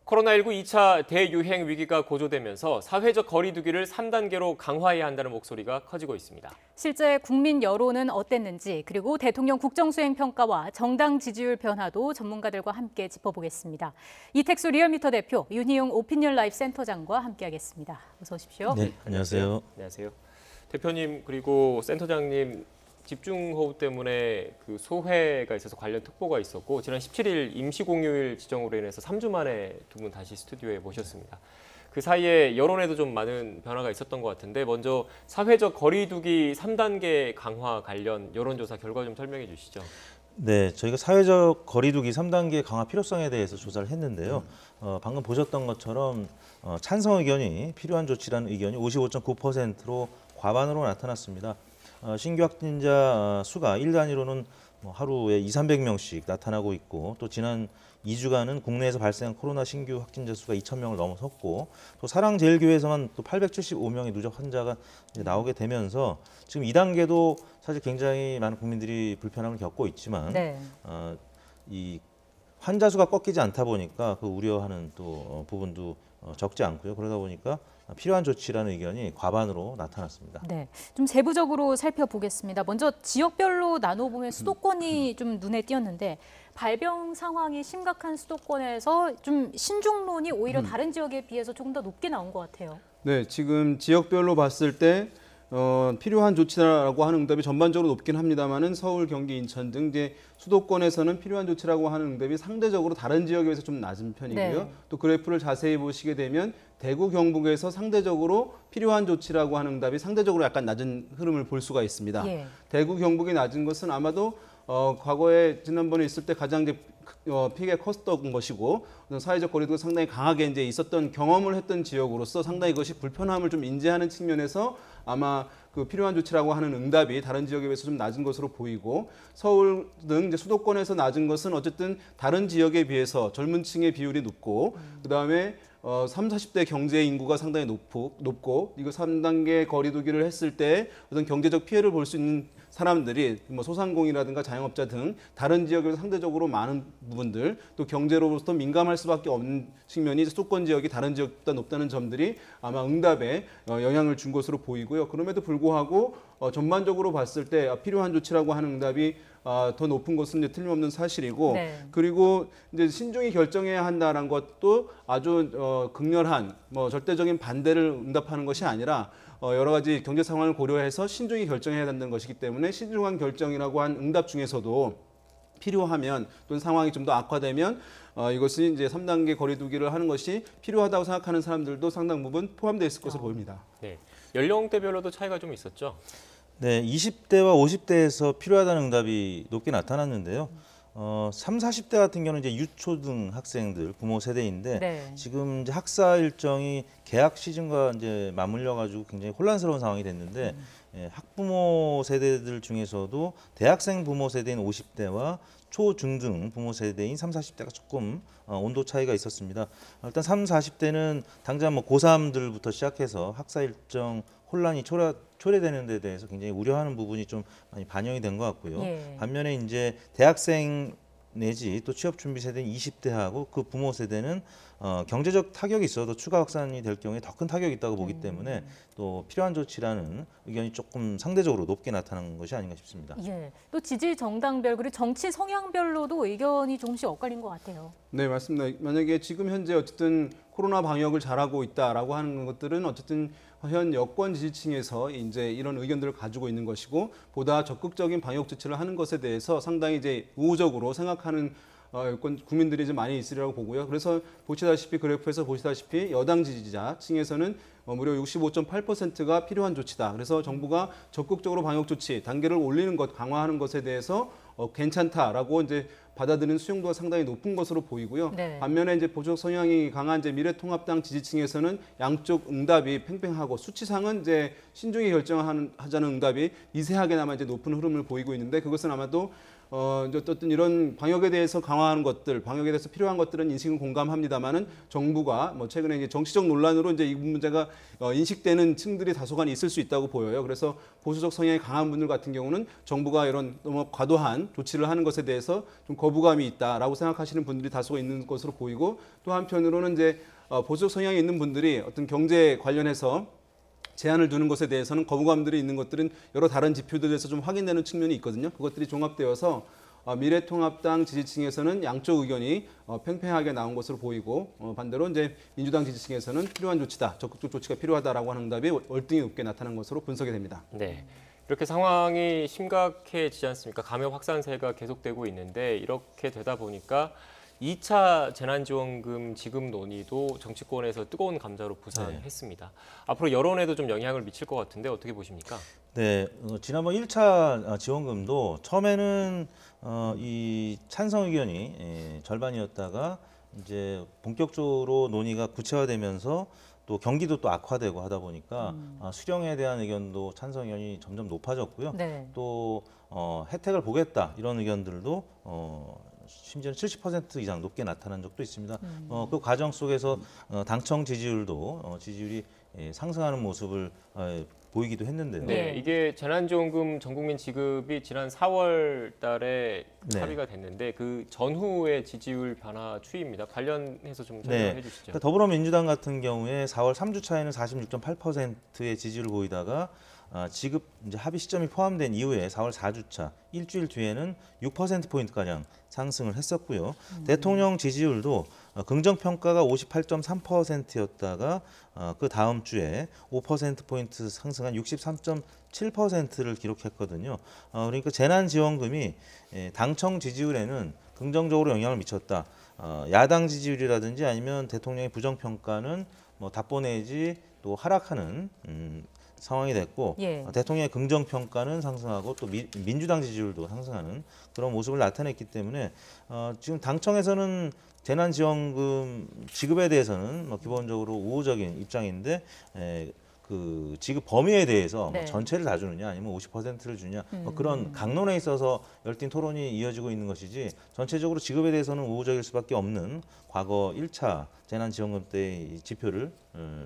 코로나19 2차 대유행 위기가 고조되면서 사회적 거리 두기를 3단계로 강화해야 한다는 목소리가 커지고 있습니다. 실제 국민 여론은 어땠는지, 그리고 대통령 국정수행 평가와 정당 지지율 변화도 전문가들과 함께 짚어보겠습니다. 이택수 리얼미터 대표, 윤희용 오피니언 라이프 센터장과 함께하겠습니다. 어서 오십시오. 네, 안녕하세요. 안녕하세요. 대표님 그리고 센터장님, 집중호우 때문에 그 소회가 있어서 관련 특보가 있었고 지난 17일 임시공휴일 지정으로 인해서 3주 만에 두 분 다시 스튜디오에 모셨습니다. 그 사이에 여론에도 좀 많은 변화가 있었던 것 같은데 먼저 사회적 거리 두기 3단계 강화 관련 여론조사 결과 좀 설명해 주시죠. 네, 저희가 사회적 거리 두기 3단계 강화 필요성에 대해서 조사를 했는데요. 방금 보셨던 것처럼 찬성 의견이 필요한 조치라는 의견이 55.9%로 과반으로 나타났습니다. 신규 확진자 수가 1단위로는 하루에 200~300명씩 나타나고 있고, 또 지난 2주간은 국내에서 발생한 코로나 신규 확진자 수가 2,000명을 넘어섰고, 또 사랑제일교회에서만 또 875명의 누적 환자가 이제 나오게 되면서 지금 2단계도 사실 굉장히 많은 국민들이 불편함을 겪고 있지만 네. 이 환자 수가 꺾이지 않다 보니까 그 우려하는 또 부분도 적지 않고요. 그러다 보니까 필요한 조치라는 의견이 과반으로 나타났습니다. 네, 좀 세부적으로 살펴보겠습니다. 먼저 지역별로 나눠보면 수도권이 좀 눈에 띄었는데 발병 상황이 심각한 수도권에서 좀 신중론이 오히려 다른 지역에 비해서 조금 더 높게 나온 것 같아요. 네, 지금 지역별로 봤을 때 필요한 조치라고 하는 응답이 전반적으로 높긴 합니다만은 서울, 경기, 인천 등 이제 수도권에서는 필요한 조치라고 하는 응답이 상대적으로 다른 지역에 비해서 좀 낮은 편이고요. 네. 또 그래프를 자세히 보시게 되면 대구, 경북에서 상대적으로 필요한 조치라고 하는 응답이 상대적으로 약간 낮은 흐름을 볼 수가 있습니다. 예. 대구, 경북이 낮은 것은 아마도 과거에 지난번에 있을 때 가장 이제 피해가 컸던 것이고, 사회적 거리두기가 상당히 강하게 이제 있었던 경험을 했던 지역으로서 상당히 이것이 불편함을 좀 인지하는 측면에서 아마 그 필요한 조치라고 하는 응답이 다른 지역에 비해서 좀 낮은 것으로 보이고, 서울 등 이제 수도권에서 낮은 것은 어쨌든 다른 지역에 비해서 젊은 층의 비율이 높고, 그다음에 30, 40대 경제 인구가 상당히 높고 이거 3단계 거리두기를 했을 때 어떤 경제적 피해를 볼 수 있는 사람들이 소상공인이라든가 자영업자 등 다른 지역에서 상대적으로 많은 부분들, 또 경제로부터 민감할 수밖에 없는 측면이 수도권 지역이 다른 지역보다 높다는 점들이 아마 응답에 영향을 준 것으로 보이고요. 그럼에도 불구하고 전반적으로 봤을 때 필요한 조치라고 하는 응답이 더 높은 것은 이제 틀림없는 사실이고, 네. 그리고 이제 신중히 결정해야 한다는 것도 아주 극렬한 절대적인 반대를 응답하는 것이 아니라 여러 가지 경제 상황을 고려해서 신중히 결정해야 된다는 것이기 때문에 신중한 결정이라고 한 응답 중에서도 필요하면 또는 상황이 좀 더 악화되면 이것이 이제 3단계 거리두기를 하는 것이 필요하다고 생각하는 사람들도 상당 부분 포함되어 있을 것으로 보입니다. 네, 연령대별로도 차이가 좀 있었죠. 네, 20대와 50대에서 필요하다는 응답이 높게 나타났는데요. 3, 40대 같은 경우는 이제 유초등 학생들 부모 세대인데 네. 지금 이제 학사 일정이 개학 시즌과 이제 맞물려 가지고 굉장히 혼란스러운 상황이 됐는데 학부모 세대들 중에서도 대학생 부모 세대인 50대와 초중등 부모 세대인 3, 40대가 조금 온도 차이가 있었습니다. 일단 3, 40대는 당장 고3들부터 시작해서 학사 일정 혼란이 초래되는 데 대해서 굉장히 우려하는 부분이 좀 많이 반영이 된 것 같고요. 예. 반면에 이제 대학생 내지 또 취업 준비 세대인 20대하고 그 부모 세대는 경제적 타격이 있어도 추가 확산이 될 경우에 더 큰 타격이 있다고 보기 때문에 또 필요한 조치라는 의견이 조금 상대적으로 높게 나타난 것이 아닌가 싶습니다. 예. 또 지지 정당별 그리고 정치 성향별로도 의견이 조금씩 엇갈린 것 같아요. 네, 맞습니다. 만약에 지금 현재 어쨌든 코로나 방역을 잘하고 있다라고 하는 것들은 어쨌든 현 여권 지지층에서 이제 이런 의견들을 가지고 있는 것이고, 보다 적극적인 방역 조치를 하는 것에 대해서 상당히 이제 우호적으로 생각하는 여권 국민들이 좀 많이 있으리라고 보고요. 그래서 보시다시피 그래프에서 보시다시피 여당 지지자층에서는 무려 65.8%가 필요한 조치다. 그래서 정부가 적극적으로 방역 조치 단계를 올리는 것, 강화하는 것에 대해서 괜찮다라고 이제 받아들이는 수용도가 상당히 높은 것으로 보이고요. 네. 반면에 이제 보수 성향이 강한 이제 미래통합당 지지층에서는 양쪽 응답이 팽팽하고 수치상은 이제 신중히 결정하자는 응답이 미세하게나마 이제 높은 흐름을 보이고 있는데, 그것은 아마도 이제 어떤 이런 방역에 대해서 강화하는 것들, 방역에 대해서 필요한 것들은 인식은 공감합니다만은 정부가 뭐 최근에 이제 정치적 논란으로 이제 이 문제가 인식되는 층들이 다소간 있을 수 있다고 보여요. 그래서 보수적 성향이 강한 분들 같은 경우는 정부가 이런 너무 과도한 조치를 하는 것에 대해서 좀 거부감이 있다라고 생각하시는 분들이 다소 있는 것으로 보이고, 또 한편으로는 이제 보수적 성향이 있는 분들이 어떤 경제 관련해서 제한을 두는 것에 대해서는 거부감들이 있는 것들은 여러 다른 지표들에서 좀 확인되는 측면이 있거든요. 그것들이 종합되어서 미래통합당 지지층에서는 양쪽 의견이 팽팽하게 나온 것으로 보이고, 반대로 이제 민주당 지지층에서는 필요한 조치다, 적극적 조치가 필요하다라고 하는 응답이 월등히 높게 나타난 것으로 분석이 됩니다. 네. 이렇게 상황이 심각해지지 않습니까? 감염 확산세가 계속되고 있는데 이렇게 되다 보니까 2차 재난지원금 지급 논의도 정치권에서 뜨거운 감자로 부상했습니다. 앞으로 여론에도 좀 영향을 미칠 것 같은데 어떻게 보십니까? 네, 지난번 1차 지원금도 처음에는 이 찬성 의견이 절반이었다가 이제 본격적으로 논의가 구체화되면서 또 경기도 또 악화되고 하다 보니까 수령에 대한 의견도 찬성 의견이 점점 높아졌고요. 네. 또 혜택을 보겠다 이런 의견들도 심지어는 70% 이상 높게 나타난 적도 있습니다. 그 과정 속에서 당청 지지율도 지지율이 상승하는 모습을 보이기도 했는데요. 네, 이게 재난지원금 전국민 지급이 지난 4월 달에 네. 합의가 됐는데 그 전후의 지지율 변화 추이입니다. 관련해서 좀 네. 설명해 주시죠. 그러니까 더불어민주당 같은 경우에 4월 3주차에는 46.8%의 지지를 보이다가 지급 이제 합의 시점이 포함된 이후에 4월 4주차 일주일 뒤에는 6%포인트가량 상승을 했었고요. 대통령 지지율도 긍정평가가 58.3%였다가 그 다음 주에 5%포인트 상승한 63.7%를 기록했거든요. 그러니까 재난지원금이 당청 지지율에는 긍정적으로 영향을 미쳤다. 야당 지지율이라든지 아니면 대통령의 부정평가는 뭐 답보 내지 또 하락하는 상황이 됐고, 예. 대통령의 긍정평가는 상승하고 또 민주당 지지율도 상승하는 그런 모습을 나타냈기 때문에 지금 당청에서는 재난지원금 지급에 대해서는 뭐 기본적으로 우호적인 입장인데 그 지급 범위에 대해서 네. 뭐 전체를 다 주느냐 아니면 50%를 주냐 뭐 그런 강론에 있어서 열띤 토론이 이어지고 있는 것이지, 전체적으로 지급에 대해서는 우호적일 수밖에 없는 과거 1차 재난지원금 때의 지표를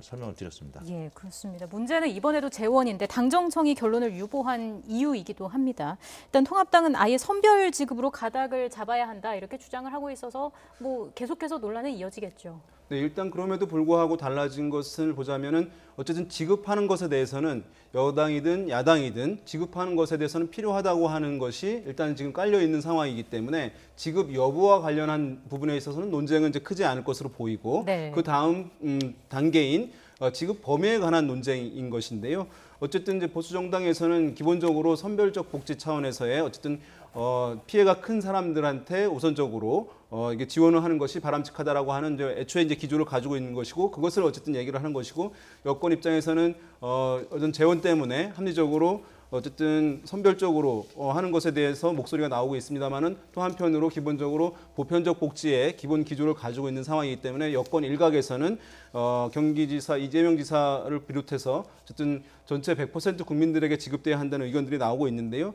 설명을 드렸습니다. 예, 그렇습니다. 문제는 이번에도 재원인데 당정청이 결론을 유보한 이유이기도 합니다. 일단 통합당은 아예 선별 지급으로 가닥을 잡아야 한다 이렇게 주장을 하고 있어서 뭐 계속해서 논란은 이어지겠죠. 네, 일단 그럼에도 불구하고 달라진 것을 보자면은 어쨌든 지급하는 것에 대해서는 여당이든 야당이든 지급하는 것에 대해서는 필요하다고 하는 것이 일단 지금 깔려 있는 상황이기 때문에 지급 여부와 관련한 부분에 있어서는 논쟁은 이제 크지 않을 것으로 보이고, 네. 그 다음 단계인 지급 범위에 관한 논쟁인 것인데요. 어쨌든 이제 보수 정당에서는 기본적으로 선별적 복지 차원에서의 어쨌든 피해가 큰 사람들한테 우선적으로 이게 지원을 하는 것이 바람직하다라고 하는 이제 애초에 이제 기조를 가지고 있는 것이고, 그것을 어쨌든 얘기를 하는 것이고, 여권 입장에서는 어떤 재원 때문에 합리적으로 어쨌든 선별적으로 하는 것에 대해서 목소리가 나오고 있습니다만은, 또 한편으로 기본적으로 보편적 복지의 기본 기조를 가지고 있는 상황이기 때문에 여권 일각에서는 경기지사 이재명 지사를 비롯해서 어쨌든 전체 100% 국민들에게 지급돼야 한다는 의견들이 나오고 있는데요.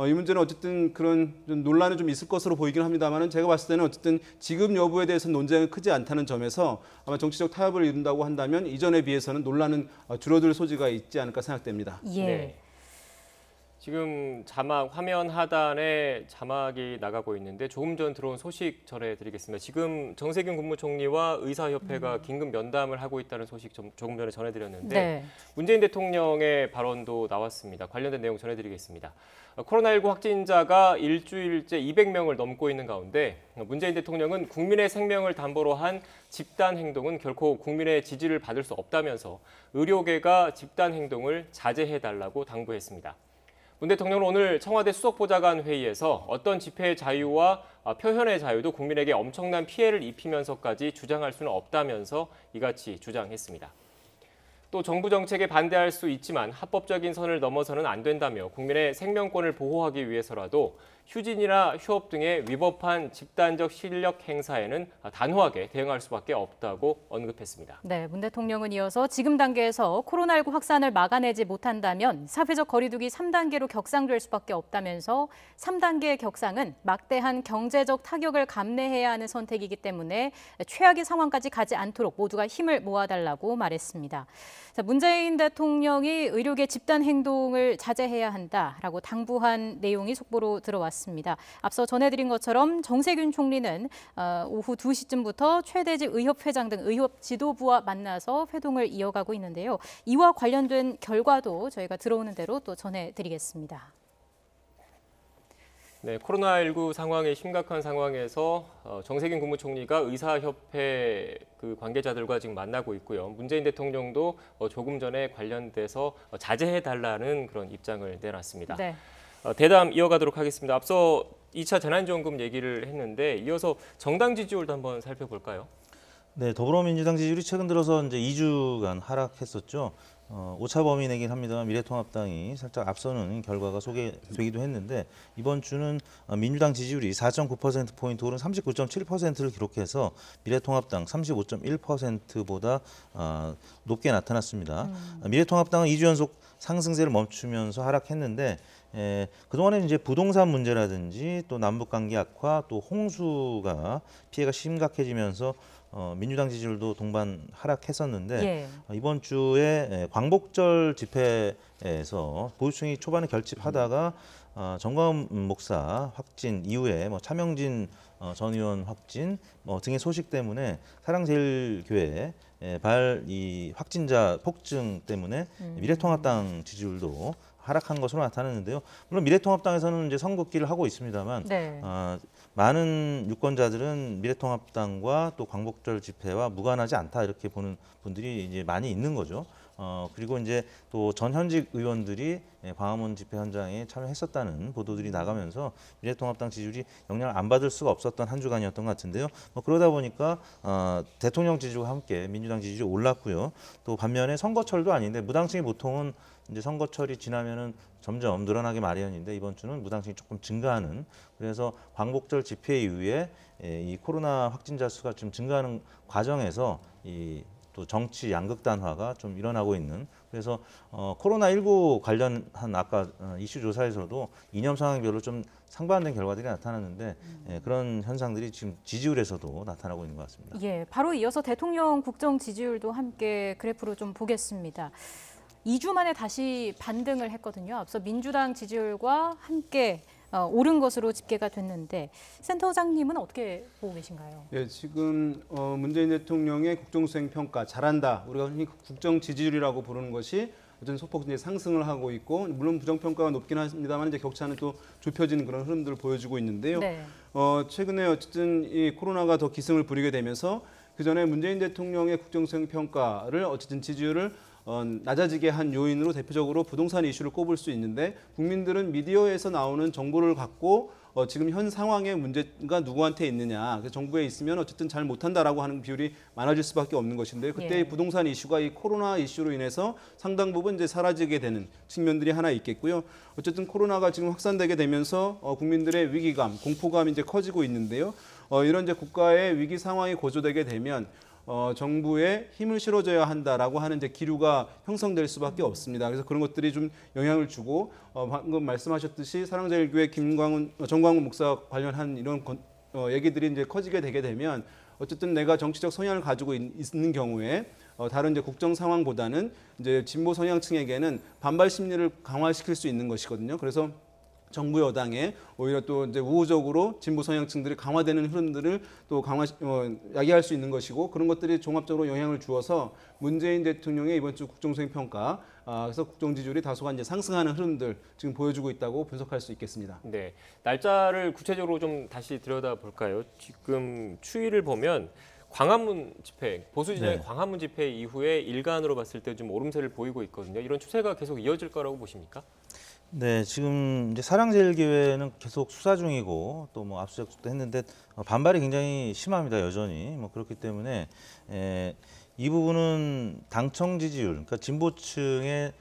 이 문제는 어쨌든 그런 좀 논란이 좀 있을 것으로 보이긴 합니다만은, 제가 봤을 때는 어쨌든 지급 여부에 대해서는 논쟁은 크지 않다는 점에서 아마 정치적 타협을 이룬다고 한다면 이전에 비해서는 논란은 줄어들 소지가 있지 않을까 생각됩니다. 예. 네. 지금 자막 화면 하단에 자막이 나가고 있는데 조금 전 들어온 소식 전해드리겠습니다. 지금 정세균 국무총리와 의사협회가 긴급 면담을 하고 있다는 소식 조금 전에 전해드렸는데 네. 문재인 대통령의 발언도 나왔습니다. 관련된 내용 전해드리겠습니다. 코로나19 확진자가 일주일째 200명을 넘고 있는 가운데 문재인 대통령은 국민의 생명을 담보로 한 집단 행동은 결코 국민의 지지를 받을 수 없다면서 의료계가 집단 행동을 자제해달라고 당부했습니다. 문 대통령은 오늘 청와대 수석보좌관 회의에서 어떤 집회의 자유와 표현의 자유도 국민에게 엄청난 피해를 입히면서까지 주장할 수는 없다면서 이같이 주장했습니다. 또 정부 정책에 반대할 수 있지만 합법적인 선을 넘어서는 안 된다며 국민의 생명권을 보호하기 위해서라도 휴진이나 휴업 등의 위법한 집단적 실력 행사에는 단호하게 대응할 수밖에 없다고 언급했습니다. 네, 문 대통령은 이어서 지금 단계에서 코로나19 확산을 막아내지 못한다면 사회적 거리두기 3단계로 격상될 수밖에 없다면서 3단계의 격상은 막대한 경제적 타격을 감내해야 하는 선택이기 때문에 최악의 상황까지 가지 않도록 모두가 힘을 모아달라고 말했습니다. 자, 문재인 대통령이 의료계 집단 행동을 자제해야 한다라고 당부한 내용이 속보로 들어왔습니다. 앞서 전해드린 것처럼 정세균 총리는 오후 2시쯤부터 최대직 의협회장 등 의협 지도부와 만나서 회동을 이어가고 있는데요. 이와 관련된 결과도 저희가 들어오는 대로 또 전해드리겠습니다. 네, 코로나19 상황이 심각한 상황에서 정세균 국무총리가 의사협회 관계자들과 지금 만나고 있고요. 문재인 대통령도 조금 전에 관련돼서 자제해달라는 그런 입장을 내놨습니다. 네. 대담 이어가도록 하겠습니다. 앞서 2차 재난지원금 얘기를 했는데 이어서 정당 지지율도 한번 살펴볼까요? 네, 더불어민주당 지지율이 최근 들어서 이제 2주간 하락했었죠. 오차 범위내긴 합니다만 미래통합당이 살짝 앞서는 결과가 소개되기도 했는데 이번 주는 민주당 지지율이 4.9%포인트 오른 39.7%를 기록해서 미래통합당 35.1%보다 높게 나타났습니다. 미래통합당은 2주 연속 상승세를 멈추면서 하락했는데 그동안에 이제 부동산 문제라든지 또 남북관계 악화 또 홍수가 피해가 심각해지면서 민주당 지지율도 동반 하락했었는데 예. 이번 주에 광복절 집회에서 보수층이 초반에 결집하다가 정광훈 목사 확진 이후에 차명진 전 의원 확진 등의 소식 때문에 사랑제일교회 이 확진자 폭증 때문에 미래통합당 지지율도 하락한 것으로 나타났는데요. 물론 미래통합당에서는 이제 선긋기를 하고 있습니다만 네. 많은 유권자들은 미래통합당과 또 광복절 집회와 무관하지 않다 이렇게 보는 분들이 이제 많이 있는 거죠. 그리고 이제 또 전현직 의원들이 광화문 집회 현장에 참여했었다는 보도들이 나가면서 미래통합당 지지율이 영향을 안 받을 수가 없었던 한 주간이었던 것 같은데요. 그러다 보니까 대통령 지지율과 함께 민주당 지지율이 올랐고요. 또 반면에 선거철도 아닌데 무당층이 보통은 이제 선거철이 지나면은 점점 늘어나기 마련인데 이번 주는 무당층이 조금 증가하는 그래서 광복절 집회 이후에 이 코로나 확진자 수가 좀 증가하는 과정에서 또 정치 양극단화가 좀 일어나고 있는 그래서 코로나19 관련한 아까 이슈 조사에서도 이념 상황별로 좀 상반된 결과들이 나타났는데 그런 현상들이 지금 지지율에서도 나타나고 있는 것 같습니다. 예, 바로 이어서 대통령 국정 지지율도 함께 그래프로 좀 보겠습니다. 2주 만에 다시 반등을 했거든요. 앞서 민주당 지지율과 함께 오른 것으로 집계가 됐는데 센터장님은 어떻게 보고 계신가요? 네, 지금 문재인 대통령의 국정수행 평가 잘한다. 우리가 흔히 국정 지지율이라고 부르는 것이 어떤 소폭 이제 상승을 하고 있고 물론 부정평가가 높긴 합니다만 이제 격차는 또 좁혀지는 그런 흐름들을 보여주고 있는데요. 네. 최근에 어쨌든 이 코로나가 더 기승을 부리게 되면서 그 전에 문재인 대통령의 국정수행 평가를 어쨌든 지지율을 낮아지게 한 요인으로 대표적으로 부동산 이슈를 꼽을 수 있는데 국민들은 미디어에서 나오는 정보를 갖고 지금 현 상황의 문제가 누구한테 있느냐 그래서 정부에 있으면 어쨌든 잘 못한다라고 하는 비율이 많아질 수밖에 없는 것인데 그때 예. 부동산 이슈가 이 코로나 이슈로 인해서 상당 부분 이제 사라지게 되는 측면들이 하나 있겠고요. 어쨌든 코로나가 지금 확산되게 되면서 국민들의 위기감, 공포감이 이제 커지고 있는데요. 이런 이제 국가의 위기 상황이 고조되게 되면 정부에 힘을 실어줘야 한다라고 하는 이제 기류가 형성될 수밖에 없습니다. 그래서 그런 것들이 좀 영향을 주고 방금 말씀하셨듯이 사랑제일교회 정광훈 목사 관련한 이런 얘기들이 이제 커지게 되게 되면 어쨌든 내가 정치적 성향을 가지고 있는 경우에 다른 이제 국정 상황보다는 이제 진보 성향층에게는 반발 심리를 강화시킬 수 있는 것이거든요. 그래서 정부 여당에 오히려 또 이제 우호적으로 진보 성향층들이 강화되는 흐름들을 또 야기할 수 있는 것이고 그런 것들이 종합적으로 영향을 주어서 문재인 대통령의 이번 주 국정수행 평가 그래서 국정 지지율이 다소가 이제 상승하는 흐름들 지금 보여주고 있다고 분석할 수 있겠습니다. 네, 날짜를 구체적으로 좀 다시 들여다 볼까요? 지금 추이를 보면 광화문 집회, 보수 진영의 네. 광화문 집회 이후에 일간으로 봤을 때 좀 오름세를 보이고 있거든요. 이런 추세가 계속 이어질 거라고 보십니까? 네, 지금 이제 사랑제일교회는 계속 수사 중이고 또 압수수색도 했는데 반발이 굉장히 심합니다, 여전히. 그렇기 때문에 이 부분은 당청 지지율, 그러니까 진보층의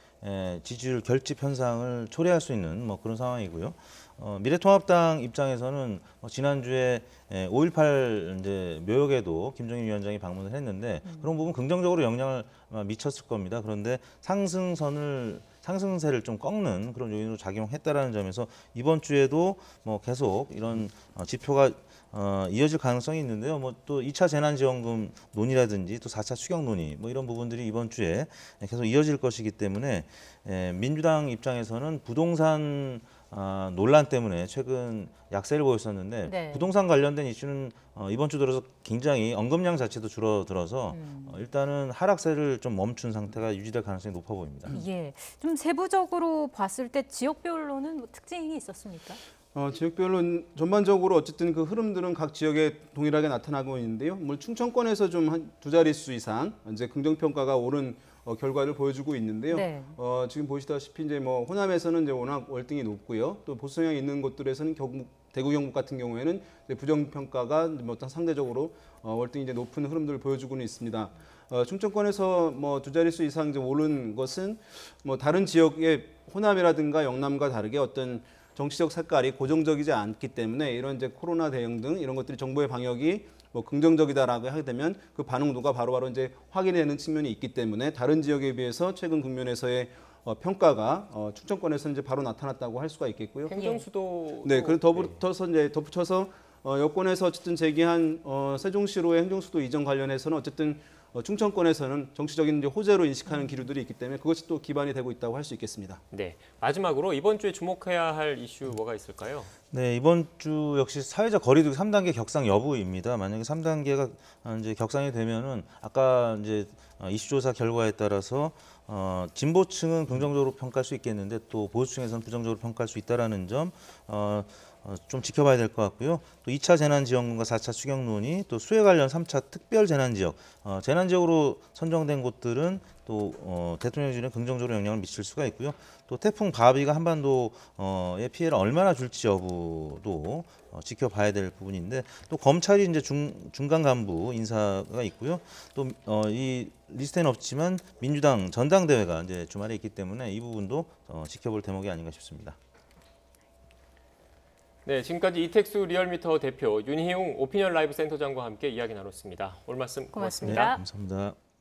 지지율 결집 현상을 초래할 수 있는 그런 상황이고요. 미래통합당 입장에서는 지난주에 5.18 이제 묘역에도 김종인 위원장이 방문을 했는데 그런 부분 긍정적으로 영향을 미쳤을 겁니다. 그런데 상승세를 좀 꺾는 그런 요인으로 작용했다라는 점에서 이번 주에도 뭐 계속 이런 지표가 이어질 가능성이 있는데요. 뭐 또 2차 재난지원금 논의라든지 또 4차 추경 논의 뭐 이런 부분들이 이번 주에 계속 이어질 것이기 때문에 민주당 입장에서는 부동산 논란 때문에 최근 약세를 보였었는데 네. 부동산 관련된 이슈는 이번 주 들어서 굉장히 언급량 자체도 줄어들어서 일단은 하락세를 좀 멈춘 상태가 유지될 가능성이 높아 보입니다. 예, 좀 세부적으로 봤을 때 지역별로는 뭐 특징이 있었습니까? 지역별로 전반적으로 어쨌든 그 흐름들은 각 지역에 동일하게 나타나고 있는데요. 뭐 충청권에서 좀 한 두 자릿수 이상 이제 긍정 평가가 오른 결과를 보여주고 있는데요. 네. 지금 보시다시피 이제 뭐 호남에서는 이제 워낙 월등히 높고요. 또 보수 성향이 있는 곳들에서는 대구 경북 같은 경우에는 이제 부정 평가가 뭐 어떤 상대적으로 월등히 이제 높은 흐름들을 보여주고는 있습니다. 충청권에서 뭐 두 자릿수 이상 이제 오른 것은 뭐 다른 지역의 호남이라든가 영남과 다르게 어떤 정치적 색깔이 고정적이지 않기 때문에 이런 이제 코로나 대응 등 이런 것들이 정부의 방역이 뭐 긍정적이다라고 하게 되면 그 반응도가 바로바로 이제 확인되는 측면이 있기 때문에 다른 지역에 비해서 최근 국면에서의 평가가 충청권에서 이제 바로 나타났다고 할 수가 있겠고요. 행정수도 네, 그리고 덧붙여서 여권에서 어쨌든 제기한 세종시로의 행정수도 이전 관련해서는 어쨌든 충청권에서는 정치적인 이제 호재로 인식하는 기류들이 있기 때문에 그것이 또 기반이 되고 있다고 할 수 있겠습니다. 네, 마지막으로 이번 주에 주목해야 할 이슈 뭐가 있을까요? 네, 이번 주 역시 사회적 거리두기 3단계 격상 여부입니다. 만약에 3단계가 이제 격상이 되면은 아까 이제 이슈조사 결과에 따라서 진보층은 긍정적으로 평가할 수 있겠는데 또 보수층에서는 부정적으로 평가할 수 있다라는 점 좀 지켜봐야 될 것 같고요. 또 2차 재난지원금과 4차 추경 논의, 또 수해 관련 3차 특별 재난지역, 재난지역으로 선정된 곳들은 또 대통령실에 긍정적으로 영향을 미칠 수가 있고요. 또 태풍 바비가 한반도의 피해를 얼마나 줄지 여부도 지켜봐야 될 부분인데 또 검찰이 이제 중간 간부 인사가 있고요. 또 이 리스트에는 없지만 민주당 전당대회가 이제 주말에 있기 때문에 이 부분도 지켜볼 대목이 아닌가 싶습니다. 네, 지금까지 이택수 리얼미터 대표, 윤희용 오피니언 라이브 센터장과 함께 이야기 나눴습니다. 오늘 말씀 고맙습니다. 고맙습니다. 네, 감사합니다.